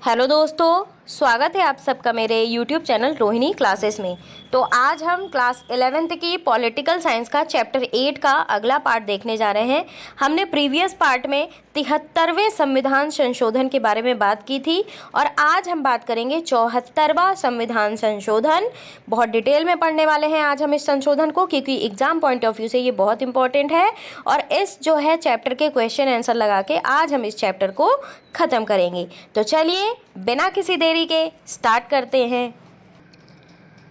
Hello दोस्तों, स्वागत है आप सबका मेरे यूट्यूब चैनल रोहिणी क्लासेस में। तो आज हम क्लास 11th की पॉलिटिकल साइंस का चैप्टर 8 का अगला पार्ट देखने जा रहे हैं। हमने प्रीवियस पार्ट में 73वें संविधान संशोधन के बारे में बात की थी और आज हम बात करेंगे 74वां संविधान संशोधन। बहुत डिटेल में पढ़ने वाले हैं आज हम इस संशोधन को, क्योंकि एग्जाम पॉइंट ऑफ व्यू से ये बहुत इंपॉर्टेंट है और इस जो है चैप्टर के क्वेश्चन आंसर लगा के आज हम इस चैप्टर को ख़त्म करेंगे। तो चलिए बिना किसी देरी के स्टार्ट करते हैं।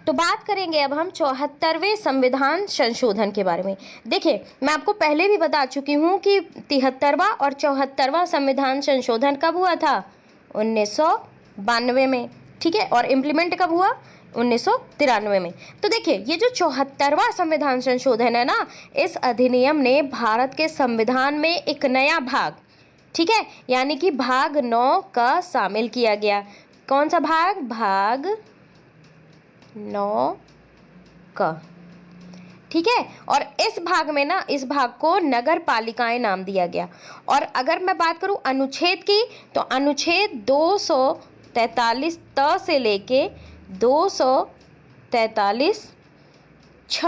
तो बात करेंगे अब हम 74वें संविधान संशोधन के बारे में। देखिए, मैं आपको पहले भी बता चुकी हूँ कि 73वां और 74वां संविधान संशोधन कब हुआ था? 1992 में, ठीक है। और इम्प्लीमेंट कब हुआ? 1993 में। तो देखिए, ये जो 74वां संविधान संशोधन है ना, इस अधिनियम ने भारत के संविधान में एक नया भाग, ठीक है, यानी कि भाग 9 का शामिल किया गया। कौन सा भाग? भाग 9 का, ठीक है। और इस भाग में ना, इस भाग को नगर पालिकाएं नाम दिया गया। और अगर मैं बात करूं अनुच्छेद की, तो अनुच्छेद 243 त से लेके 243 छ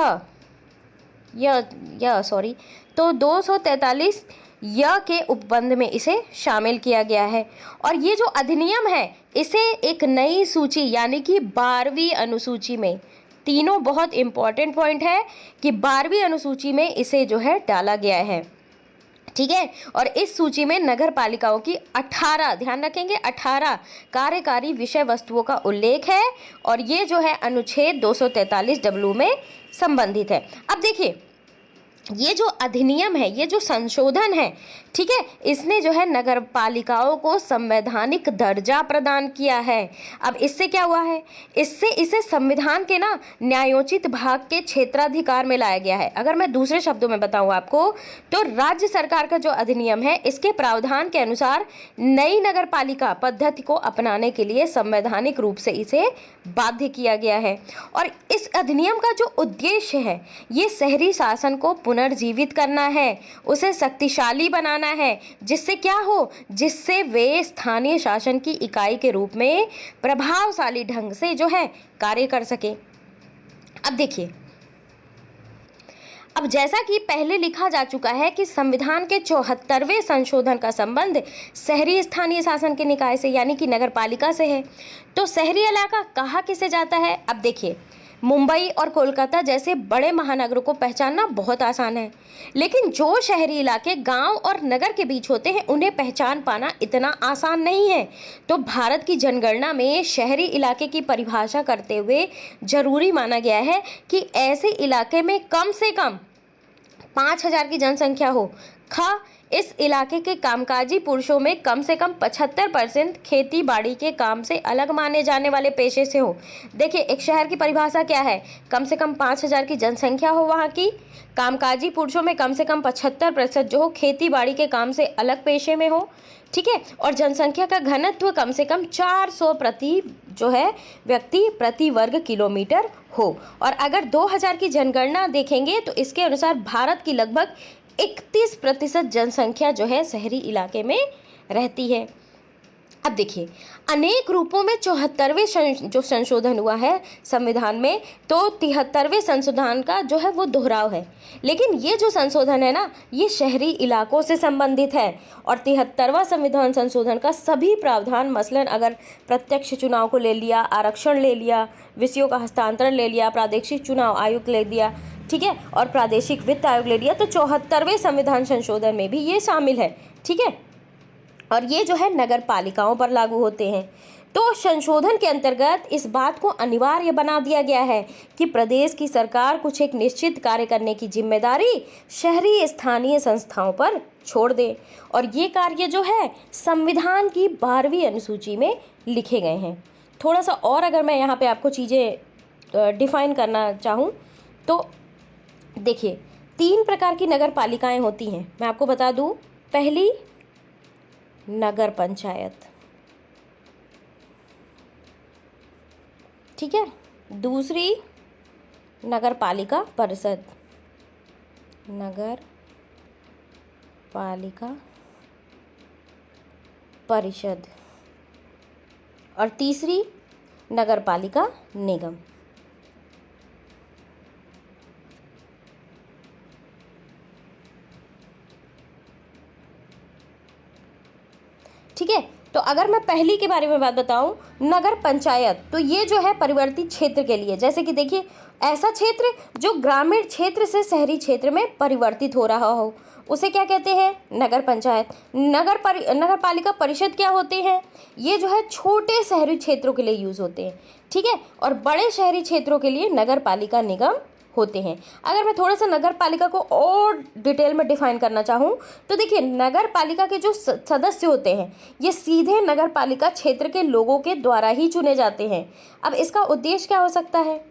तो 243 के उपबंध में इसे शामिल किया गया है। और ये जो अधिनियम है, इसे एक नई सूची यानी कि 12वीं अनुसूची में, तीनों बहुत इंपॉर्टेंट पॉइंट है कि 12वीं अनुसूची में इसे जो है डाला गया है, ठीक है। और इस सूची में नगर पालिकाओं की 18, ध्यान रखेंगे, 18 कार्यकारी विषय वस्तुओं का उल्लेख है और ये जो है अनुच्छेद 243W में संबंधित है। अब देखिए, ये जो अधिनियम है, ये जो संशोधन है, ठीक है, इसने जो है नगर पालिकाओं को संवैधानिक दर्जा प्रदान किया है। अब इससे क्या हुआ है? इससे इसे संविधान के ना न्यायोचित भाग के क्षेत्राधिकार में लाया गया है। अगर मैं दूसरे शब्दों में बताऊं आपको, तो राज्य सरकार का जो अधिनियम है, इसके प्रावधान के अनुसार नई नगर पालिका पद्धति को अपनाने के लिए संवैधानिक रूप से इसे बाध्य किया गया है। और इस अधिनियम का जो उद्देश्य है, ये शहरी शासन को पुनर्जीवित करना है, उसे शक्तिशाली बनाना है, जिससे क्या हो, जिससे वे स्थानीय शासन की इकाई के रूप में प्रभावशाली ढंग से जो है कार्य कर सके। अब देखिए, अब जैसा कि पहले लिखा जा चुका है कि संविधान के 74वें संशोधन का संबंध शहरी स्थानीय शासन के निकाय से यानी कि नगर पालिका से है। तो शहरी इलाका कहाँ किसे जाता है? अब देखिए, मुंबई और कोलकाता जैसे बड़े महानगरों को पहचानना बहुत आसान है, लेकिन जो शहरी इलाके गांव और नगर के बीच होते हैं, उन्हें पहचान पाना इतना आसान नहीं है। तो भारत की जनगणना में शहरी इलाके की परिभाषा करते हुए जरूरी माना गया है कि ऐसे इलाके में कम से कम 5,000 की जनसंख्या हो। इस इलाके के कामकाजी पुरुषों में कम से कम 75% खेती बाड़ी के काम से अलग माने जाने वाले पेशे से हो। देखिए, एक शहर की परिभाषा क्या है? कम से कम 5,000 की जनसंख्या हो वहाँ की, कामकाजी पुरुषों में कम से कम 75% जो हो खेती बाड़ी के काम से अलग पेशे में हो, ठीक है। और जनसंख्या का घनत्व कम से कम 400 प्रति जो है व्यक्ति प्रति वर्ग किलोमीटर हो। और अगर 2000 की जनगणना देखेंगे तो इसके अनुसार भारत की लगभग 31% जनसंख्या जो है शहरी इलाके में रहती है। अब देखिए, अनेक रूपों में 74वें जो संशोधन हुआ है संविधान में, तो 73वें संशोधन का जो है वो दोहराव है। लेकिन ये जो संशोधन है ना, ये शहरी इलाकों से संबंधित है। और 73वां संविधान संशोधन का सभी प्रावधान, मसलन अगर प्रत्यक्ष चुनाव को ले लिया, आरक्षण ले लिया, विषयों का हस्तांतरण ले लिया, प्रादेशिक चुनाव आयुक्त ले दिया, ठीक है, और प्रादेशिक वित्त आयोग ले लिया, तो 74वें संविधान संशोधन में भी ये शामिल है, ठीक है। और ये जो है नगर पालिकाओं पर लागू होते हैं। तो संशोधन के अंतर्गत इस बात को अनिवार्य बना दिया गया है कि प्रदेश की सरकार कुछ एक निश्चित कार्य करने की जिम्मेदारी शहरी स्थानीय संस्थाओं पर छोड़ दे। और ये कार्य जो है संविधान की 12वीं अनुसूची में लिखे गए हैं। थोड़ा सा और अगर मैं यहाँ पे आपको चीज़ें डिफाइन करना चाहूँ, तो देखिए, 3 प्रकार की नगर पालिकाएँ होती हैं। मैं आपको बता दूँ, पहली नगर पंचायत, ठीक है, दूसरी नगर पालिका परिषद, नगर पालिका परिषद, और तीसरी नगर पालिका निगम। ठीक है, तो अगर मैं पहली के बारे में बात बताऊं, नगर पंचायत, तो ये जो है परिवर्तित क्षेत्र के लिए, जैसे कि देखिए ऐसा क्षेत्र जो ग्रामीण क्षेत्र से शहरी क्षेत्र में परिवर्तित हो रहा हो, उसे क्या कहते हैं? नगर पंचायत। नगर पालिका परिषद क्या होते हैं? ये जो है छोटे शहरी क्षेत्रों के लिए यूज होते हैं, ठीक है, और बड़े शहरी क्षेत्रों के लिए नगर पालिका निगम होते हैं। अगर मैं थोड़ा सा नगर पालिका को और डिटेल में डिफाइन करना चाहूँ तो देखिए, नगर पालिका के जो सदस्य होते हैं ये सीधे नगर पालिका क्षेत्र के लोगों के द्वारा ही चुने जाते हैं। अब इसका उद्देश्य क्या हो सकता है?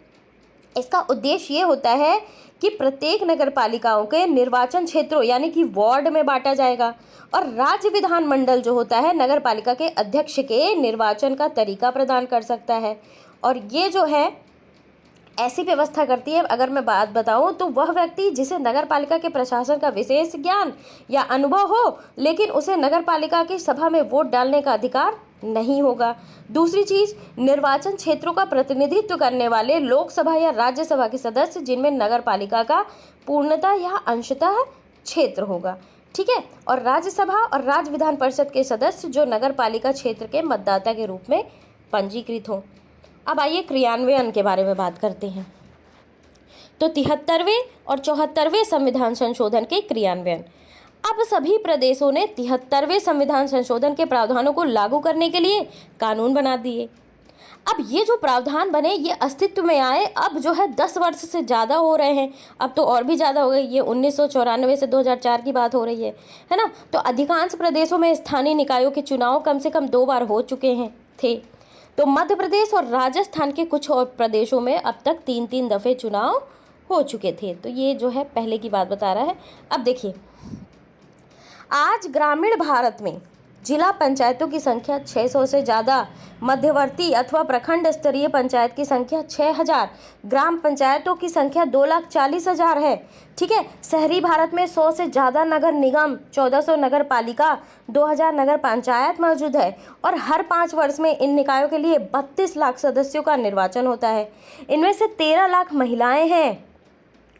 इसका उद्देश्य ये होता है कि प्रत्येक नगर पालिकाओं के निर्वाचन क्षेत्रों यानी कि वार्ड में बांटा जाएगा, और राज्य विधानमंडल जो होता है नगर पालिका के अध्यक्ष के निर्वाचन का तरीका प्रदान कर सकता है। और ये जो है ऐसी व्यवस्था करती है, अगर मैं बात बताऊं तो वह व्यक्ति जिसे नगर पालिका के प्रशासन का विशेष ज्ञान या अनुभव हो, लेकिन उसे नगर पालिका की सभा में वोट डालने का अधिकार नहीं होगा। दूसरी चीज, निर्वाचन क्षेत्रों का प्रतिनिधित्व करने वाले लोकसभा या राज्यसभा के सदस्य जिनमें नगर पालिका का पूर्णतः या अंशतः क्षेत्र होगा, ठीक है, और राज्यसभा और राज्य विधान परिषद के सदस्य जो नगर पालिका क्षेत्र के मतदाता के रूप में पंजीकृत हों। अब आइए क्रियान्वयन के बारे में बात करते हैं। तो 73वें और 74वें संविधान संशोधन के क्रियान्वयन। अब सभी प्रदेशों ने 73वें संविधान संशोधन के प्रावधानों को लागू करने के लिए कानून बना दिए। अब ये जो प्रावधान बने ये अस्तित्व में आए अब जो है 10 वर्ष से ज़्यादा हो रहे हैं, अब तो और भी ज़्यादा हो गई, ये 1994 से 2004 की बात हो रही है ना। तो अधिकांश प्रदेशों में स्थानीय निकायों के चुनाव कम से कम 2 बार हो चुके थे। तो मध्य प्रदेश और राजस्थान के कुछ और प्रदेशों में अब तक 3-3 दफ़े चुनाव हो चुके थे। तो ये जो है पहले की बात बता रहा है। अब देखिए, आज ग्रामीण भारत में जिला पंचायतों की संख्या 600 से ज़्यादा, मध्यवर्ती अथवा प्रखंड स्तरीय पंचायत की संख्या 6000, ग्राम पंचायतों की संख्या 2,40,000 है, ठीक है। शहरी भारत में 100 से ज़्यादा नगर निगम, 1400 नगर पालिका, 2000 नगर पंचायत मौजूद है, और हर 5 वर्ष में इन निकायों के लिए 32 लाख सदस्यों का निर्वाचन होता है। इनमें से 13 लाख महिलाएं हैं।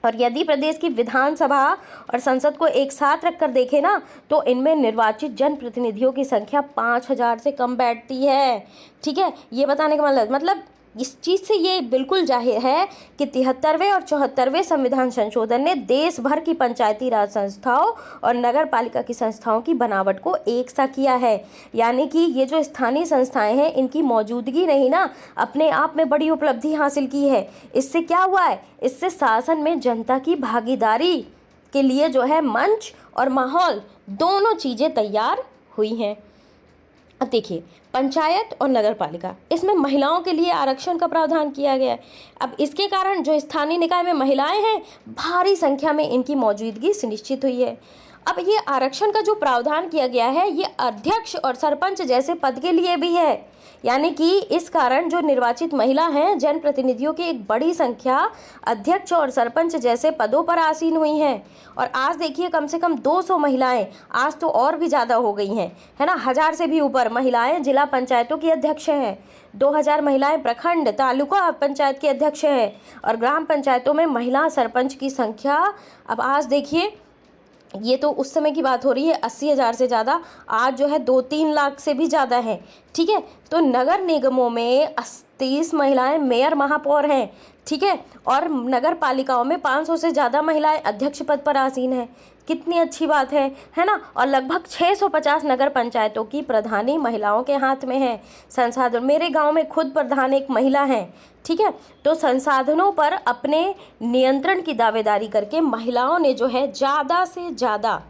और यदि प्रदेश की विधानसभा और संसद को एक साथ रखकर देखें ना, तो इनमें निर्वाचित जनप्रतिनिधियों की संख्या 5000 से कम बैठती है, ठीक है। ये बताने का मतलब इस चीज़ से ये बिल्कुल जाहिर है कि 73वें और 74वें संविधान संशोधन ने देश भर की पंचायती राज संस्थाओं और नगर पालिका की संस्थाओं की बनावट को एक सा किया है। यानी कि ये जो स्थानीय संस्थाएं हैं इनकी मौजूदगी नहीं ना अपने आप में बड़ी उपलब्धि हासिल की है। इससे क्या हुआ है? इससे शासन में जनता की भागीदारी के लिए जो है मंच और माहौल दोनों चीज़ें तैयार हुई हैं। अब देखिए, पंचायत और नगर पालिका, इसमें महिलाओं के लिए आरक्षण का प्रावधान किया गया है। अब इसके कारण जो स्थानीय निकाय में महिलाएं हैं भारी संख्या में इनकी मौजूदगी सुनिश्चित हुई है। अब ये आरक्षण का जो प्रावधान किया गया है ये अध्यक्ष और सरपंच जैसे पद के लिए भी है। यानी कि इस कारण जो निर्वाचित महिला हैं जनप्रतिनिधियों की एक बड़ी संख्या अध्यक्ष और सरपंच जैसे पदों पर आसीन हुई हैं। और आज देखिए कम से कम 200 महिलाएं, आज तो और भी ज़्यादा हो गई हैं, है ना, 1000 से भी ऊपर महिलाएं जिला पंचायतों की अध्यक्ष हैं। 2000 महिलाएं प्रखंड तालुका पंचायत के अध्यक्ष हैं। और ग्राम पंचायतों में महिला सरपंच की संख्या अब आज देखिए, ये तो उस समय की बात हो रही है, 80,000 से ज़्यादा, आज जो है 2-3 लाख से भी ज़्यादा है, ठीक है। तो नगर निगमों में 30 महिलाएं मेयर महापौर हैं, ठीक है, और नगर पालिकाओं में 500 से ज़्यादा महिलाएं अध्यक्ष पद पर आसीन हैं। कितनी अच्छी बात है ना। और लगभग 650 नगर पंचायतों की प्रधानी महिलाओं के हाथ में है। संसाधन, मेरे गांव में खुद प्रधान एक महिला है, ठीक है। तो संसाधनों पर अपने नियंत्रण की दावेदारी करके महिलाओं ने जो है ज़्यादा से ज़्यादा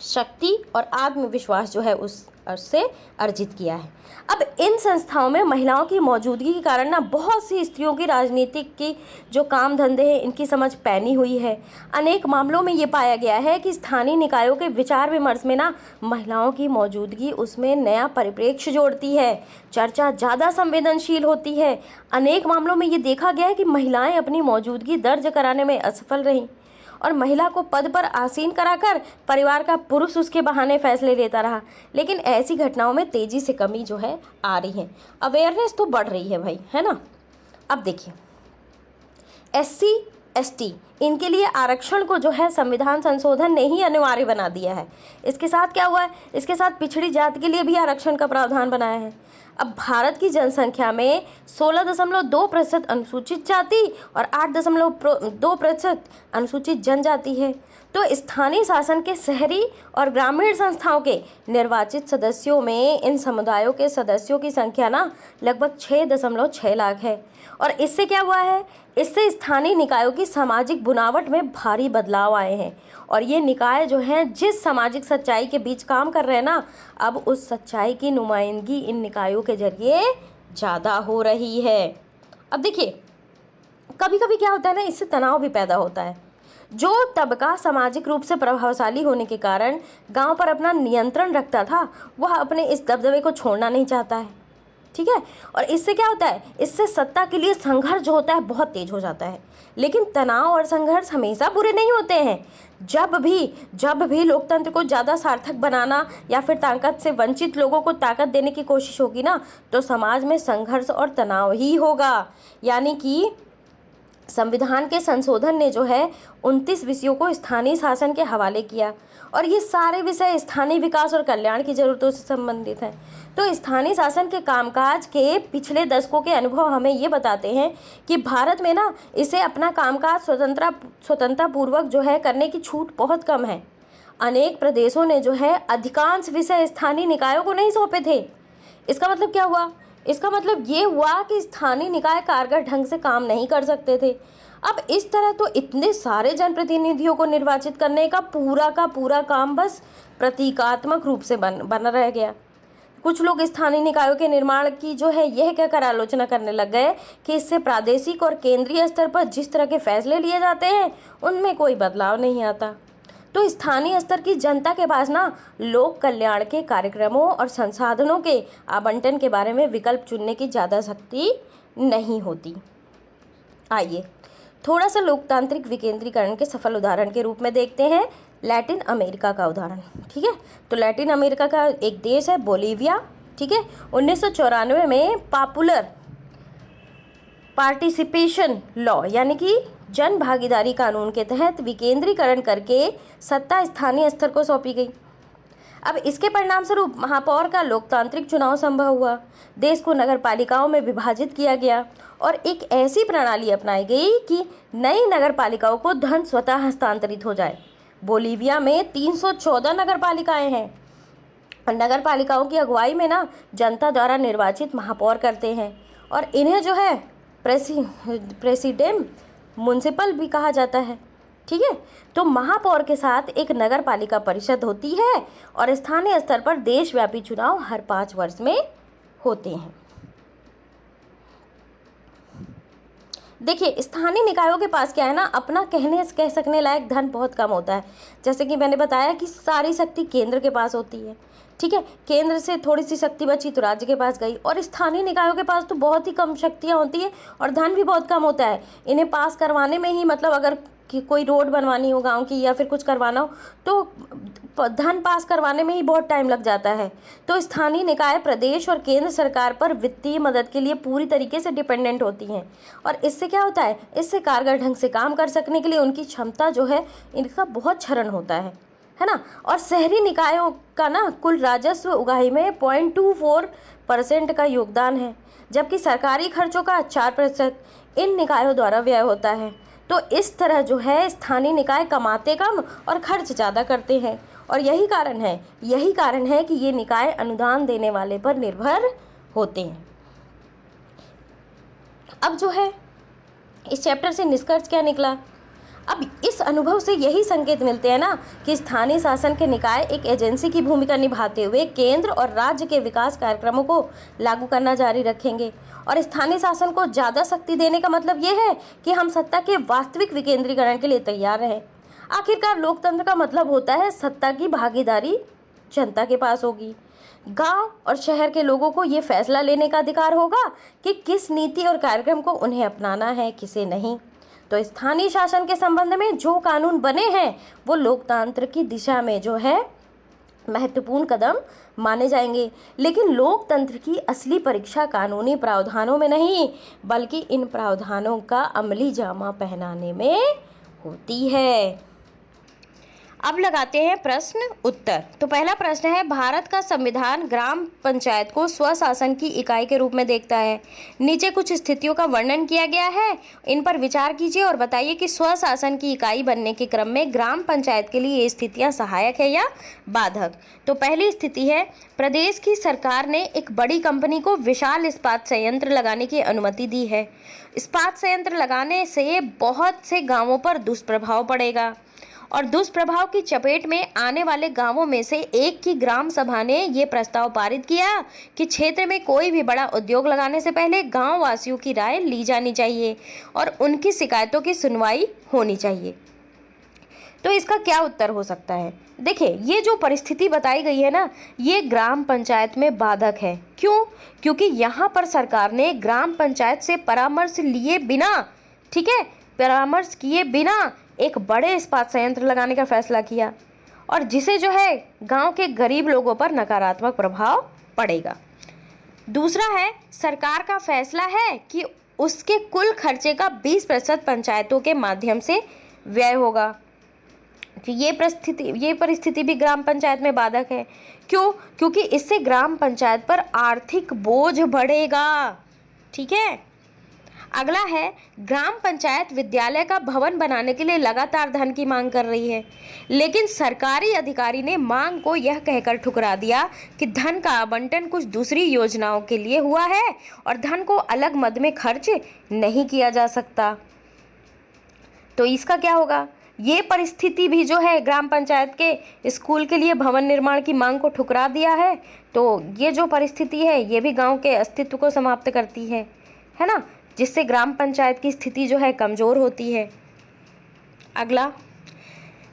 शक्ति और आत्मविश्वास जो है उससे अर्जित किया है। अब इन संस्थाओं में महिलाओं की मौजूदगी के कारण ना बहुत सी स्त्रियों की राजनीतिक की जो काम धंधे हैं इनकी समझ पैनी हुई है। अनेक मामलों में ये पाया गया है कि स्थानीय निकायों के विचार विमर्श में ना महिलाओं की मौजूदगी उसमें नया परिप्रेक्ष्य जोड़ती है, चर्चा ज़्यादा संवेदनशील होती है। अनेक मामलों में ये देखा गया है कि महिलाएं अपनी मौजूदगी दर्ज कराने में असफल रहीं और महिला को पद पर आसीन कराकर परिवार का पुरुष उसके बहाने फैसले लेता रहा। लेकिन ऐसी घटनाओं में तेजी से कमी जो है आ रही है, अवेयरनेस तो बढ़ रही है भाई, है ना। अब देखिए, SC ST इनके लिए आरक्षण को जो है संविधान संशोधन ने ही अनिवार्य बना दिया है। इसके साथ क्या हुआ है, इसके साथ पिछड़ी जाति के लिए भी आरक्षण का प्रावधान बनाया है। अब भारत की जनसंख्या में 16.2% अनुसूचित जाति और 8.2% अनुसूचित जनजाति है। तो स्थानीय शासन के शहरी और ग्रामीण संस्थाओं के निर्वाचित सदस्यों में इन समुदायों के सदस्यों की संख्या ना लगभग 6.6 लाख है। और इससे क्या हुआ है, इससे स्थानीय निकायों की सामाजिक बुनावट में भारी बदलाव आए हैं। और ये निकाय जो हैं जिस सामाजिक सच्चाई के बीच काम कर रहे हैं ना, अब उस सच्चाई की नुमाइंदगी इन निकायों के जरिए ज़्यादा हो रही है। अब देखिए, कभी कभी क्या होता है ना, इससे तनाव भी पैदा होता है। जो तबका सामाजिक रूप से प्रभावशाली होने के कारण गांव पर अपना नियंत्रण रखता था, वह अपने इस दबदबे को छोड़ना नहीं चाहता है, ठीक है। और इससे क्या होता है, इससे सत्ता के लिए संघर्ष जो होता है बहुत तेज हो जाता है। लेकिन तनाव और संघर्ष हमेशा बुरे नहीं होते हैं। जब भी लोकतंत्र को ज़्यादा सार्थक बनाना या फिर ताकत से वंचित लोगों को ताकत देने की कोशिश होगी ना, तो समाज में संघर्ष और तनाव ही होगा। यानी कि संविधान के संशोधन ने जो है 29 विषयों को स्थानीय शासन के हवाले किया और ये सारे विषय स्थानीय विकास और कल्याण की जरूरतों से संबंधित हैं। तो स्थानीय शासन के कामकाज के पिछले दशकों के अनुभव हमें ये बताते हैं कि भारत में ना इसे अपना कामकाज स्वतंत्रता पूर्वक जो है करने की छूट बहुत कम है। अनेक प्रदेशों ने जो है अधिकांश विषय स्थानीय निकायों को नहीं सौंपे थे। इसका मतलब क्या हुआ, इसका मतलब ये हुआ कि स्थानीय निकाय कारगर ढंग से काम नहीं कर सकते थे। अब इस तरह तो इतने सारे जनप्रतिनिधियों को निर्वाचित करने का पूरा काम बस प्रतीकात्मक रूप से बना रह गया। कुछ लोग स्थानीय निकायों के निर्माण की जो है यह कहकर आलोचना करने लग गए कि इससे प्रादेशिक और केंद्रीय स्तर पर जिस तरह के फैसले लिए जाते हैं उनमें कोई बदलाव नहीं आता। तो स्थानीय स्तर की जनता के पास ना लोक कल्याण के कार्यक्रमों और संसाधनों के आवंटन के बारे में विकल्प चुनने की ज़्यादा शक्ति नहीं होती। आइए थोड़ा सा लोकतांत्रिक विकेंद्रीकरण के सफल उदाहरण के रूप में देखते हैं लैटिन अमेरिका का उदाहरण, ठीक है। तो लैटिन अमेरिका का एक देश है बोलीविया, ठीक है। 1994 में पॉपुलर पार्टिसिपेशन लॉ यानी कि जन भागीदारी कानून के तहत विकेंद्रीकरण करके सत्ता स्थानीय स्तर को सौंपी गई। अब इसके परिणाम स्वरूप महापौर का लोकतांत्रिक चुनाव संभव हुआ, देश को नगर पालिकाओं में विभाजित किया गया और एक ऐसी प्रणाली अपनाई गई कि नई नगर पालिकाओं को धन स्वतः हस्तांतरित हो जाए। बोलीविया में 314 नगर पालिकाएँ हैं और नगर पालिकाओं की अगुवाई में ना जनता द्वारा निर्वाचित महापौर करते हैं और इन्हें जो है प्रेसिडेंट म्युनिसिपल भी कहा जाता है, ठीक है। तो महापौर के साथ एक नगर पालिका परिषद होती है और स्थानीय स्तर पर देशव्यापी चुनाव हर 5 वर्ष में होते हैं। देखिए स्थानीय निकायों के पास क्या है ना, अपना कह सकने लायक धन बहुत कम होता है। जैसे कि मैंने बताया कि सारी शक्ति केंद्र के पास होती है, ठीक है। केंद्र से थोड़ी सी शक्ति बची तो राज्य के पास गई और स्थानीय निकायों के पास तो बहुत ही कम शक्तियाँ होती है और धन भी बहुत कम होता है। इन्हें पास करवाने में ही मतलब अगर कि कोई रोड बनवानी हो गांव की या फिर कुछ करवाना हो तो धन पास करवाने में ही बहुत टाइम लग जाता है। तो स्थानीय निकाय प्रदेश और केंद्र सरकार पर वित्तीय मदद के लिए पूरी तरीके से डिपेंडेंट होती हैं और इससे क्या होता है, इससे कारगर ढंग से काम कर सकने के लिए उनकी क्षमता जो है इनका बहुत क्षरण होता है ना। और शहरी निकायों का ना कुल राजस्व उगाही में 0.24% का योगदान है, जबकि सरकारी खर्चों का 4% इन निकायों द्वारा व्यय होता है। तो इस तरह जो है स्थानीय निकाय कमाते कम और खर्च ज़्यादा करते हैं और यही कारण है कि ये निकाय अनुदान देने वाले पर निर्भर होते हैं। अब जो है इस चैप्टर से निष्कर्ष क्या निकला, अब इस अनुभव से यही संकेत मिलते हैं ना कि स्थानीय शासन के निकाय एक एजेंसी की भूमिका निभाते हुए केंद्र और राज्य के विकास कार्यक्रमों को लागू करना जारी रखेंगे और स्थानीय शासन को ज़्यादा शक्ति देने का मतलब ये है कि हम सत्ता के वास्तविक विकेंद्रीकरण के लिए तैयार रहें। आखिरकार लोकतंत्र का मतलब होता है सत्ता की भागीदारी जनता के पास होगी। गांव और शहर के लोगों को ये फैसला लेने का अधिकार होगा कि किस नीति और कार्यक्रम को उन्हें अपनाना है, किसे नहीं। तो स्थानीय शासन के संबंध में जो कानून बने हैं वो लोकतंत्र की दिशा में जो है महत्वपूर्ण कदम माने जाएंगे। लेकिन लोकतंत्र की असली परीक्षा कानूनी प्रावधानों में नहीं बल्कि इन प्रावधानों का अमली जामा पहनाने में होती है। अब लगाते हैं प्रश्न उत्तर। तो पहला प्रश्न है, भारत का संविधान ग्राम पंचायत को स्वशासन की इकाई के रूप में देखता है। नीचे कुछ स्थितियों का वर्णन किया गया है, इन पर विचार कीजिए और बताइए कि स्वशासन की इकाई बनने के क्रम में ग्राम पंचायत के लिए ये स्थितियां सहायक है या बाधक। तो पहली स्थिति है, प्रदेश की सरकार ने एक बड़ी कंपनी को विशाल इस्पात संयंत्र लगाने की अनुमति दी है। इस्पात संयंत्र लगाने से बहुत से गाँवों पर दुष्प्रभाव पड़ेगा और दुष्प्रभाव की चपेट में आने वाले गांवों में से एक की ग्राम सभा ने ये प्रस्ताव पारित किया कि क्षेत्र में कोई भी बड़ा उद्योग लगाने से पहले गांव वासियों की राय ली जानी चाहिए और उनकी शिकायतों की सुनवाई होनी चाहिए। तो इसका क्या उत्तर हो सकता है? देखिए, ये जो परिस्थिति बताई गई है ना, ये ग्राम पंचायत में बाधक है। क्यों? क्योंकि यहाँ पर सरकार ने ग्राम पंचायत से परामर्श लिए बिना, ठीक है, परामर्श किए बिना एक बड़े इस्पात संयंत्र लगाने का फैसला किया और जिसे जो है गांव के गरीब लोगों पर नकारात्मक प्रभाव पड़ेगा। दूसरा है, सरकार का फैसला है कि उसके कुल खर्चे का 20% पंचायतों के माध्यम से व्यय होगा। तो ये परिस्थिति भी ग्राम पंचायत में बाधक है। क्यों? क्योंकि इससे ग्राम पंचायत पर आर्थिक बोझ बढ़ेगा। ठीक है। अगला है, ग्राम पंचायत विद्यालय का भवन बनाने के लिए लगातार धन की मांग कर रही है, लेकिन सरकारी अधिकारी ने मांग को यह कहकर ठुकरा दिया कि धन का आवंटन कुछ दूसरी योजनाओं के लिए हुआ है और धन को अलग मद में खर्च नहीं किया जा सकता। तो इसका क्या होगा? ये परिस्थिति भी जो है ग्राम पंचायत के स्कूल के लिए भवन निर्माण की मांग को ठुकरा दिया है। तो ये जो परिस्थिति है ये भी गाँव के अस्तित्व को समाप्त करती है ना, जिससे ग्राम पंचायत की स्थिति जो है कमज़ोर होती है। अगला,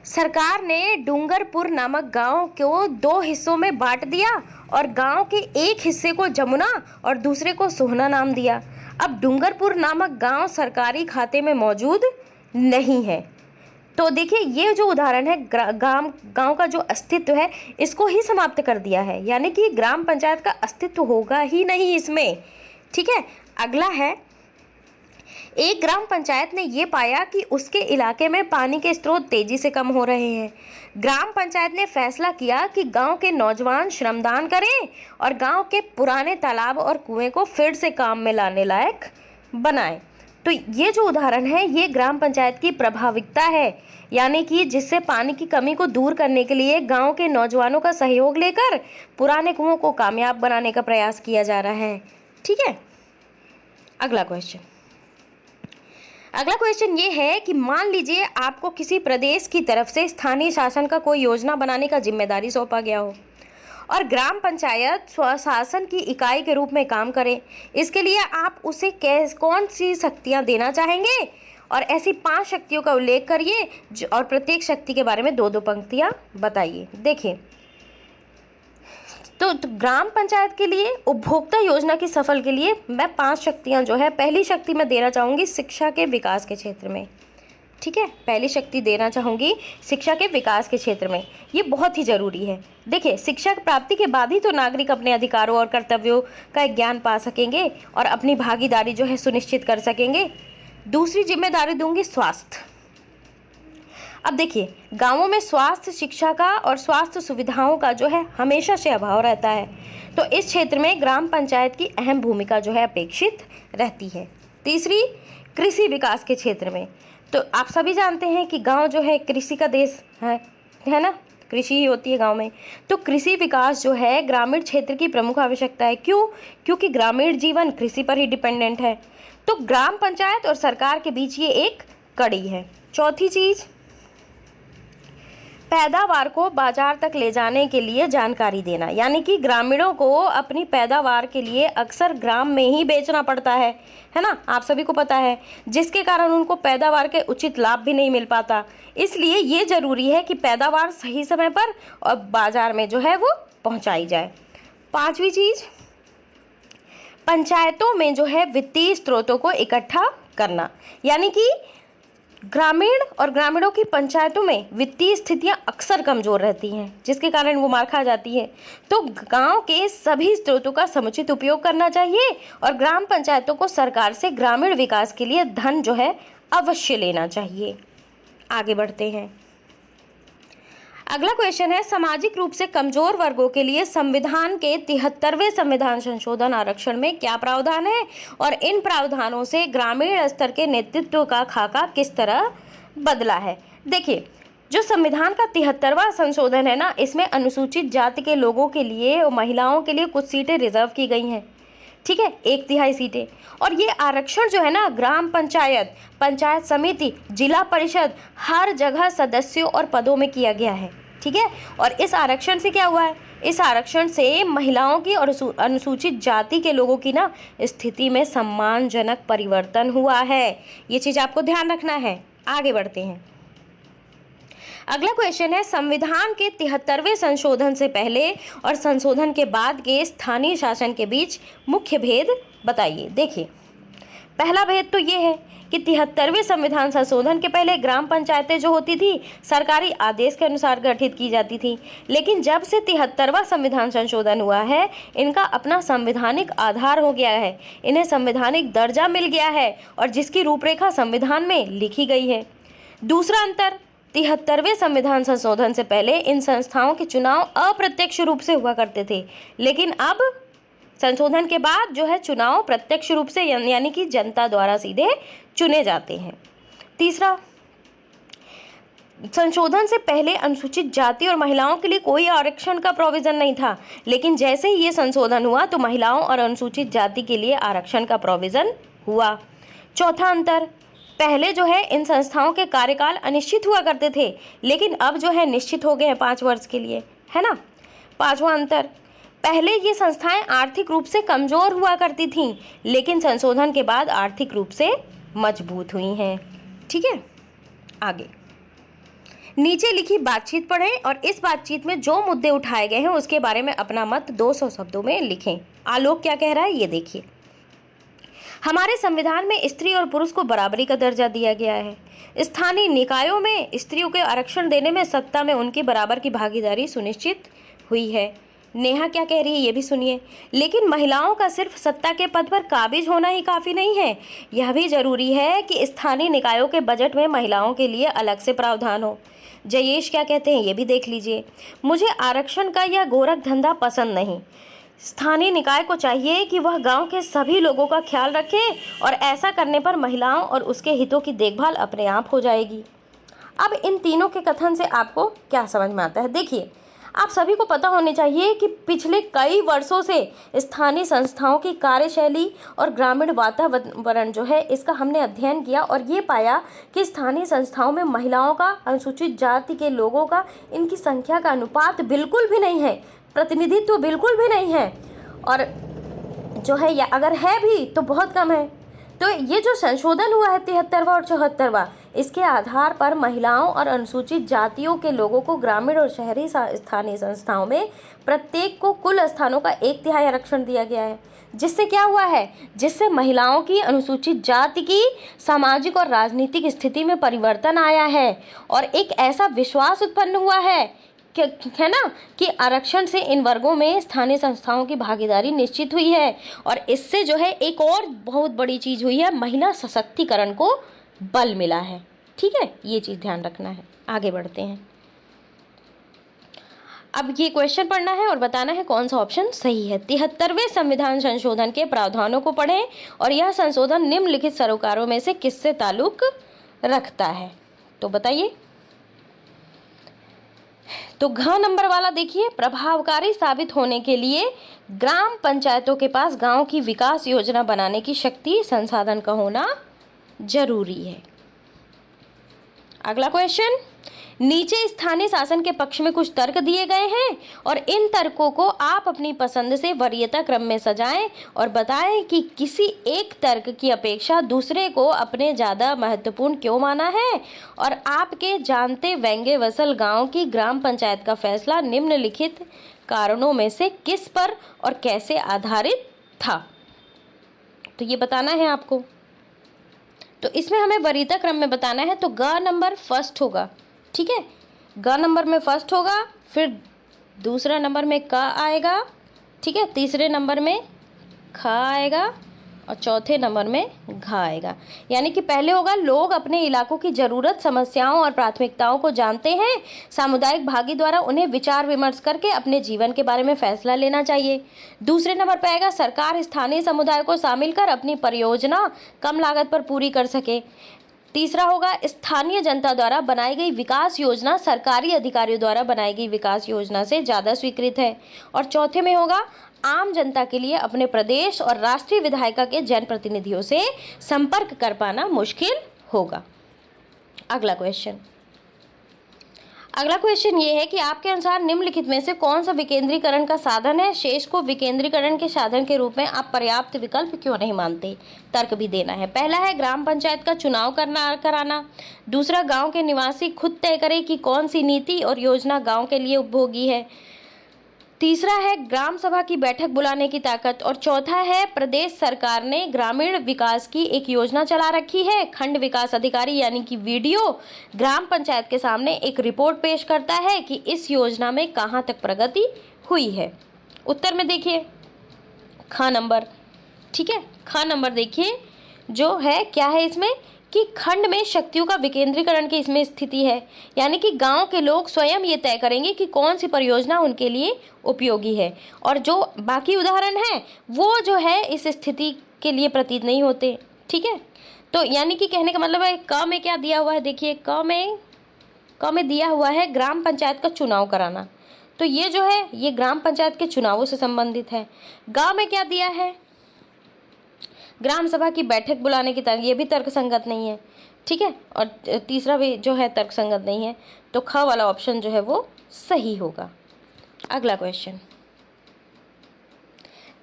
सरकार ने डूंगरपुर नामक गांव को 2 हिस्सों में बांट दिया और गांव के एक हिस्से को जमुना और दूसरे को सोहना नाम दिया। अब डूंगरपुर नामक गांव सरकारी खाते में मौजूद नहीं है। तो देखिए, ये जो उदाहरण है गांव का जो अस्तित्व है इसको ही समाप्त कर दिया है, यानी कि ग्राम पंचायत का अस्तित्व होगा ही नहीं इसमें। ठीक है। अगला है, एक ग्राम पंचायत ने ये पाया कि उसके इलाके में पानी के स्रोत तेजी से कम हो रहे हैं। ग्राम पंचायत ने फैसला किया कि गांव के नौजवान श्रमदान करें और गांव के पुराने तालाब और कुएं को फिर से काम में लाने लायक बनाएं। तो ये जो उदाहरण है ये ग्राम पंचायत की प्रभाविकता है, यानी कि जिससे पानी की कमी को दूर करने के लिए गांव के नौजवानों का सहयोग लेकर पुराने कुओं को कामयाब बनाने का प्रयास किया जा रहा है। ठीक है। अगला क्वेश्चन ये है कि मान लीजिए आपको किसी प्रदेश की तरफ से स्थानीय शासन का कोई योजना बनाने का जिम्मेदारी सौंपा गया हो और ग्राम पंचायत स्वशासन की इकाई के रूप में काम करे। इसके लिए आप उसे कौन सी शक्तियां देना चाहेंगे और ऐसी 5 शक्तियों का उल्लेख करिए और प्रत्येक शक्ति के बारे में 2-2 पंक्तियां बताइए। देखिए, तो ग्राम पंचायत के लिए उपभोक्ता योजना की सफल के लिए मैं 5 शक्तियां जो है, पहली शक्ति मैं देना चाहूँगी शिक्षा के विकास के क्षेत्र में। ठीक है, पहली शक्ति देना चाहूँगी शिक्षा के विकास के क्षेत्र में। ये बहुत ही ज़रूरी है। देखिए, शिक्षा प्राप्ति के बाद ही तो नागरिक अपने अधिकारों और कर्तव्यों का ज्ञान पा सकेंगे और अपनी भागीदारी जो है सुनिश्चित कर सकेंगे। दूसरी जिम्मेदारी दूंगी स्वास्थ्य। अब देखिए, गांवों में स्वास्थ्य शिक्षा का और स्वास्थ्य सुविधाओं का जो है हमेशा से अभाव रहता है, तो इस क्षेत्र में ग्राम पंचायत की अहम भूमिका जो है अपेक्षित रहती है। तीसरी, कृषि विकास के क्षेत्र में, तो आप सभी जानते हैं कि गांव जो है कृषि का देश है ना, कृषि ही होती है गांव में। तो कृषि विकास जो है ग्रामीण क्षेत्र की प्रमुख आवश्यकता है। क्यों? क्योंकि ग्रामीण जीवन कृषि पर ही डिपेंडेंट है। तो ग्राम पंचायत और सरकार के बीच ये एक कड़ी है। चौथी चीज़, पैदावार को बाजार तक ले जाने के लिए जानकारी देना, यानी कि ग्रामीणों को अपनी पैदावार के लिए अक्सर ग्राम में ही बेचना पड़ता है ना, आप सभी को पता है, जिसके कारण उनको पैदावार के उचित लाभ भी नहीं मिल पाता। इसलिए ये ज़रूरी है कि पैदावार सही समय पर और बाजार में जो है वो पहुंचाई जाए। 5वीं चीज़, पंचायतों में जो है वित्तीय स्रोतों को इकट्ठा करना, यानी कि ग्रामीण और ग्रामीणों की पंचायतों में वित्तीय स्थितियां अक्सर कमजोर रहती हैं, जिसके कारण वो मार खा जाती है। तो गांव के सभी स्रोतों का समुचित उपयोग करना चाहिए और ग्राम पंचायतों को सरकार से ग्रामीण विकास के लिए धन जो है अवश्य लेना चाहिए। आगे बढ़ते हैं। अगला क्वेश्चन है, सामाजिक रूप से कमजोर वर्गों के लिए संविधान के 73वें संविधान संशोधन आरक्षण में क्या प्रावधान है और इन प्रावधानों से ग्रामीण स्तर के नेतृत्व का खाका किस तरह बदला है। देखिए, जो संविधान का 73वां संशोधन है ना, इसमें अनुसूचित जाति के लोगों के लिए और महिलाओं के लिए कुछ सीटें रिजर्व की गई हैं। ठीक है, 1/3 सीटें। और ये आरक्षण जो है ना, ग्राम पंचायत, पंचायत समिति, जिला परिषद, हर जगह सदस्यों और पदों में किया गया है। ठीक है, और इस आरक्षण से क्या हुआ है, इस आरक्षण से महिलाओं की और अनुसूचित जाति के लोगों की ना स्थिति में सम्मानजनक परिवर्तन हुआ है। ये चीज आपको ध्यान रखना है। आगे बढ़ते हैं। अगला क्वेश्चन है, संविधान के 73वें संशोधन से पहले और संशोधन के बाद के स्थानीय शासन के बीच मुख्य भेद बताइए। देखिए, पहला भेद तो ये है कि 73वें संविधान संशोधन के पहले ग्राम पंचायतें जो होती थी सरकारी आदेश के अनुसार गठित की जाती थी, लेकिन जब से 73वां संविधान संशोधन हुआ है, इनका अपना संवैधानिक आधार हो गया है, इन्हें संवैधानिक दर्जा मिल गया है और जिसकी रूपरेखा संविधान में लिखी गई है। दूसरा अंतर, 73वें संविधान संशोधन से पहले इन संस्थाओं के चुनाव अप्रत्यक्ष रूप से हुआ करते थे, लेकिन अब संशोधन के बाद जो है चुनाव प्रत्यक्ष रूप से यानी कि जनता द्वारा सीधे चुने जाते हैं। तीसरा, संशोधन से पहले अनुसूचित जाति और महिलाओं के लिए कोई आरक्षण का प्रोविजन नहीं था, लेकिन जैसे ही ये संशोधन हुआ तो महिलाओं और अनुसूचित जाति के लिए आरक्षण का प्रोविजन हुआ। चौथा अंतर, पहले जो है इन संस्थाओं के कार्यकाल अनिश्चित हुआ करते थे, लेकिन अब जो है निश्चित हो गए हैं 5 वर्ष के लिए, है ना। पांचवा अंतर, पहले ये संस्थाएं आर्थिक रूप से कमजोर हुआ करती थीं, लेकिन संशोधन के बाद आर्थिक रूप से मजबूत हुई हैं। ठीक है, आगे नीचे लिखी बातचीत पढ़ें और इस बातचीत में जो मुद्दे उठाए गए हैं उसके बारे में अपना मत 200 शब्दों में लिखें। आलोक क्या कह रहा है ये देखिए। हमारे संविधान में स्त्री और पुरुष को बराबरी का दर्जा दिया गया है। स्थानीय निकायों में स्त्रियों के आरक्षण देने में सत्ता में उनकी बराबर की भागीदारी सुनिश्चित हुई है। नेहा क्या कह रही है ये भी सुनिए। लेकिन महिलाओं का सिर्फ सत्ता के पद पर काबिज होना ही काफ़ी नहीं है, यह भी जरूरी है कि स्थानीय निकायों के बजट में महिलाओं के लिए अलग से प्रावधान हो। जयेश क्या कहते हैं ये भी देख लीजिए। मुझे आरक्षण का यह गोरख धंधा पसंद नहीं। स्थानीय निकाय को चाहिए कि वह गांव के सभी लोगों का ख्याल रखे और ऐसा करने पर महिलाओं और उसके हितों की देखभाल अपने आप हो जाएगी। अब इन तीनों के कथन से आपको क्या समझ में आता है? देखिए, आप सभी को पता होने चाहिए कि पिछले कई वर्षों से स्थानीय संस्थाओं की कार्यशैली और ग्रामीण वातावरण जो है इसका हमने अध्ययन किया और ये पाया कि स्थानीय संस्थाओं में महिलाओं का, अनुसूचित जाति के लोगों का, इनकी संख्या का अनुपात बिल्कुल भी नहीं है, प्रतिनिधित्व बिल्कुल भी नहीं है, और जो है या अगर है भी तो बहुत कम है। तो ये जो संशोधन हुआ है 73वां और 74वां, इसके आधार पर महिलाओं और अनुसूचित जातियों के लोगों को ग्रामीण और शहरी स्थानीय संस्थाओं में प्रत्येक को कुल स्थानों का 1/3 आरक्षण दिया गया है। जिससे क्या हुआ है, जिससे महिलाओं की, अनुसूचित जाति की सामाजिक और राजनीतिक स्थिति में परिवर्तन आया है और एक ऐसा विश्वास उत्पन्न हुआ है ना कि आरक्षण से इन वर्गों में स्थानीय संस्थाओं की भागीदारी निश्चित हुई है। और इससे जो है एक और बहुत बड़ी चीज़ हुई है, महिला सशक्तिकरण को बल मिला है। ठीक है, ये चीज़ ध्यान रखना है। आगे बढ़ते हैं। अब ये क्वेश्चन पढ़ना है और बताना है कौन सा ऑप्शन सही है। 73वें संविधान संशोधन के प्रावधानों को पढ़ें और यह संशोधन निम्नलिखित सरोकारों में से किससे ताल्लुक रखता है, तो बताइए। तो घ नंबर वाला देखिए, प्रभावकारी साबित होने के लिए ग्राम पंचायतों के पास गांव की विकास योजना बनाने की शक्ति, संसाधन का होना जरूरी है। अगला क्वेश्चन, नीचे स्थानीय शासन के पक्ष में कुछ तर्क दिए गए हैं और इन तर्कों को आप अपनी पसंद से वरीयता क्रम में सजाएं और बताएं कि किसी एक तर्क की अपेक्षा दूसरे को अपने ज़्यादा महत्वपूर्ण क्यों माना है और आपके जानते व्यंग्यवसल गांव की ग्राम पंचायत का फैसला निम्नलिखित कारणों में से किस पर और कैसे आधारित था, तो ये बताना है आपको। तो इसमें हमें वरीयता क्रम में बताना है, तो ग नंबर फर्स्ट होगा, ठीक है, ग नंबर में फर्स्ट होगा, फिर दूसरा नंबर में क आएगा, ठीक है, तीसरे नंबर में ख आएगा और चौथे नंबर में घ आएगा। यानी कि पहले होगा लोग अपने इलाकों की ज़रूरत, समस्याओं और प्राथमिकताओं को जानते हैं, सामुदायिक भागी द्वारा उन्हें विचार विमर्श करके अपने जीवन के बारे में फैसला लेना चाहिए। दूसरे नंबर पर आएगा सरकार स्थानीय समुदाय को शामिल कर अपनी परियोजना कम लागत पर पूरी कर सके। तीसरा होगा स्थानीय जनता द्वारा बनाई गई विकास योजना सरकारी अधिकारियों द्वारा बनाई गई विकास योजना से ज़्यादा स्वीकृत है। और चौथे में होगा आम जनता के लिए अपने प्रदेश और राष्ट्रीय विधायिका के जनप्रतिनिधियों से संपर्क कर पाना मुश्किल होगा। अगला क्वेश्चन ये है कि आपके अनुसार निम्नलिखित में से कौन सा विकेंद्रीकरण का साधन है? शेष को विकेंद्रीकरण के साधन के रूप में आप पर्याप्त विकल्प क्यों नहीं मानते? तर्क भी देना है। पहला है ग्राम पंचायत का चुनाव कराना। दूसरा, गांव के निवासी खुद तय करें कि कौन सी नीति और योजना गांव के लिए उपभोगी है। तीसरा है ग्राम सभा की बैठक बुलाने की ताकत। और चौथा है प्रदेश सरकार ने ग्रामीण विकास की एक योजना चला रखी है। खंड विकास अधिकारी यानी कि वीडीओ ग्राम पंचायत के सामने एक रिपोर्ट पेश करता है कि इस योजना में कहां तक प्रगति हुई है। उत्तर में देखिए ख नंबर, ठीक है, ख नंबर देखिए जो है क्या है इसमें कि खंड में शक्तियों का विकेंद्रीकरण की इसमें स्थिति है। यानी कि गांव के लोग स्वयं ये तय करेंगे कि कौन सी परियोजना उनके लिए उपयोगी है, और जो बाकी उदाहरण हैं वो जो है इस स्थिति के लिए प्रतीत नहीं होते, ठीक है। तो यानी कि कहने का मतलब है क में क्या दिया हुआ है, देखिए क में दिया हुआ है ग्राम पंचायत का चुनाव कराना, तो ये जो है ये ग्राम पंचायत के चुनावों से संबंधित है। ग में क्या दिया है, ग्राम सभा की बैठक बुलाने की तरह, ये भी तर्कसंगत नहीं है, ठीक है, और तीसरा भी जो है तर्कसंगत नहीं है, तो ख वाला ऑप्शन जो है वो सही होगा। अगला क्वेश्चन,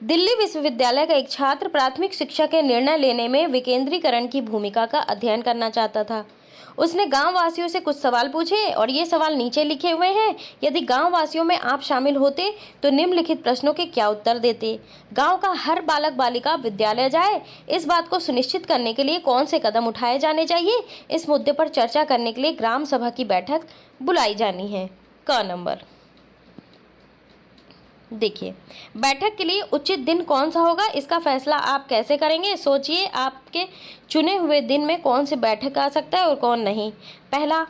दिल्ली विश्वविद्यालय का एक छात्र प्राथमिक शिक्षा के निर्णय लेने में विकेंद्रीकरण की भूमिका का अध्ययन करना चाहता था। उसने गांव वासियों से कुछ सवाल पूछे और ये सवाल नीचे लिखे हुए हैं। यदि गांव वासियों में आप शामिल होते तो निम्नलिखित प्रश्नों के क्या उत्तर देते? गांव का हर बालक बालिका विद्यालय जाए, इस बात को सुनिश्चित करने के लिए कौन से कदम उठाए जाने चाहिए? इस मुद्दे पर चर्चा करने के लिए ग्राम सभा की बैठक बुलाई जानी है। क नंबर देखिए, बैठक के लिए उचित दिन कौन सा होगा, इसका फैसला आप कैसे करेंगे? सोचिए आपके चुने हुए दिन में कौन सी बैठक आ सकता है और कौन नहीं। पहला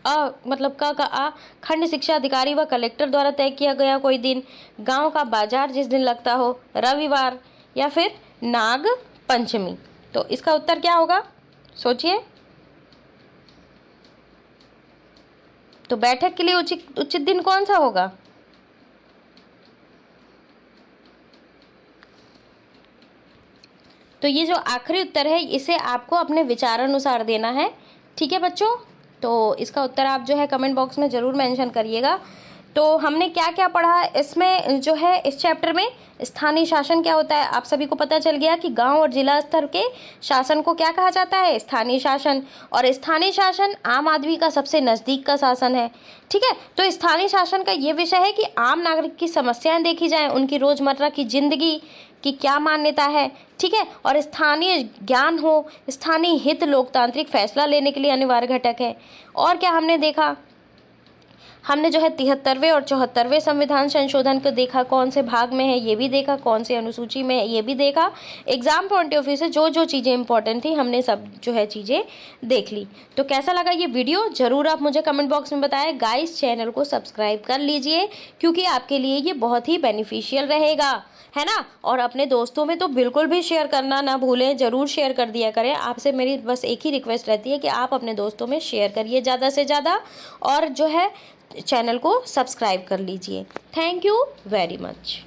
मतलब क का आ, खंड शिक्षा अधिकारी व कलेक्टर द्वारा तय किया गया कोई दिन, गांव का बाजार जिस दिन लगता हो, रविवार, या फिर नाग पंचमी। तो इसका उत्तर क्या होगा, सोचिए। तो बैठक के लिए उचित दिन कौन सा होगा? तो ये जो आखिरी उत्तर है इसे आपको अपने विचारानुसार देना है, ठीक है बच्चों। तो इसका उत्तर आप जो है कमेंट बॉक्स में ज़रूर मेंशन करिएगा। तो हमने क्या क्या पढ़ा इसमें जो है, इस चैप्टर में स्थानीय शासन क्या होता है आप सभी को पता चल गया कि गांव और जिला स्तर के शासन को क्या कहा जाता है, स्थानीय शासन। और स्थानीय शासन आम आदमी का सबसे नज़दीक का शासन है, ठीक है। तो स्थानीय शासन का ये विषय है कि आम नागरिक की समस्याएं देखी जाएं, उनकी रोज़मर्रा की जिंदगी की क्या मान्यता है, ठीक है, और स्थानीय ज्ञान हो, स्थानीय हित लोकतांत्रिक फैसला लेने के लिए अनिवार्य घटक है। और क्या हमने देखा, हमने जो है 73वें और 74वें संविधान संशोधन को देखा, कौन से भाग में है ये भी देखा, कौन से अनुसूची में है ये भी देखा। एग्जाम पॉइंट ऑफ व्यू से जो जो चीज़ें इंपॉर्टेंट थी हमने सब जो है चीज़ें देख ली। तो कैसा लगा ये वीडियो ज़रूर आप मुझे कमेंट बॉक्स में बताएं। गाइस चैनल को सब्सक्राइब कर लीजिए क्योंकि आपके लिए ये बहुत ही बेनिफिशियल रहेगा, है ना। और अपने दोस्तों में तो बिल्कुल भी शेयर करना ना भूलें, ज़रूर शेयर कर दिया करें। आपसे मेरी बस एक ही रिक्वेस्ट रहती है कि आप अपने दोस्तों में शेयर करिए ज़्यादा से ज़्यादा, और जो है चैनल को सब्सक्राइब कर लीजिए। Thank you very much.